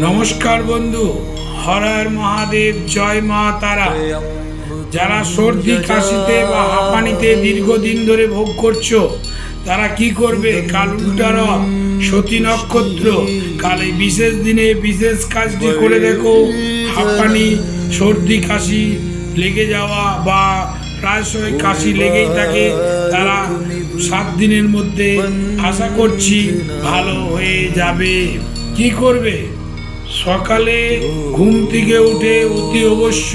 নমস্কার বন্ধু, হর হর মহাদেব, জয় মা তারা। যারা সর্দি কাশিতে বা হাঁপানিতে দীর্ঘদিন ধরে ভোগ করছো, তারা কি করবে? কাল উল্টা রথ, সতী নক্ষত্র, কাল এই বিশেষ দিনে বিশেষ কাজটি করে দেখো। হাঁপানি, সর্দি কাশি লেগে যাওয়া বা প্রায়শই কাশি লেগেই থাকে, তারা 7 দিনের মধ্যে আশা করছি ভালো হয়ে যাবে। কি করবে? সকালে ঘুম থেকে উঠে অতি অবশ্য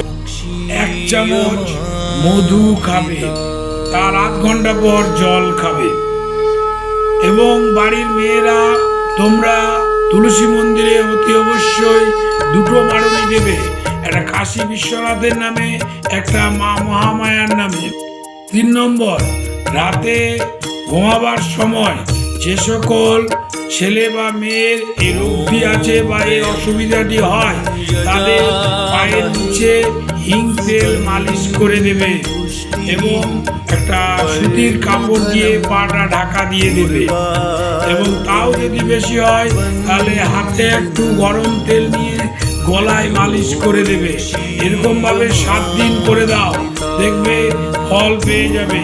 1 চামচ মধু খাবে, তার 8 ঘন্টা পর জল খাবে। এবং বাড়ির মেয়েরা তোমরা তুলসী মন্দিরে অতি অবশ্যই 2টো মারুনি দেবে, একটা কাশী বিশ্বনাথের নামে, একটা মা মহামায়ার নামে। 3 নম্বর, রাতে ঘুমাবার সময় যে সকল ছেলে বা মেয়ের এই রোগটি আছে বা এই অসুবিধাটি হয়, তাদের পায়ের নিচে হিং তেল মালিশ করে দেবে এবং একটা সুতির কাপড় দিয়ে পাটা ঢাকা দিয়ে দেবে। এবং তাও যদি বেশি হয় তাহলে হাতে একটু গরম তেল নিয়ে গলায় মালিশ করে দেবে। এরকম ভাবে 7 দিন করে দাও, দেখবে ফল পেয়ে যাবে।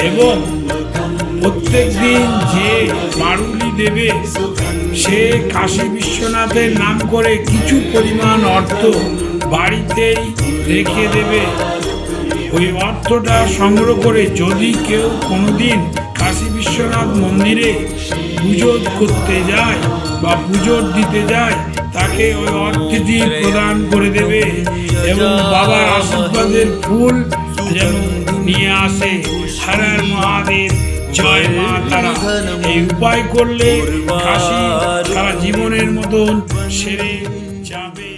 এবং প্রত্যেক দিন যে মারুনি দেবে, সে কাশী বিশ্বনাথের নাম করে কিছু পরিমাণ অর্থ বাড়িতেই রেখে দেবে। ওই অর্থটা সংগ্রহ করে যদি কেউ কোনোদিন কাশী বিশ্বনাথ মন্দিরে পুজো করতে যায় বা পুজো দিতে যায়, তাকে ওই অর্থটি প্রদান করে দেবে এবং বাবার আশীর্বাদের ফুল যেন নিয়ে আসে। হর হর মহাদেব, জয় মা তারা। এই উপায় করলে কাশি সারা জীবনের মতন সেরে যাবে।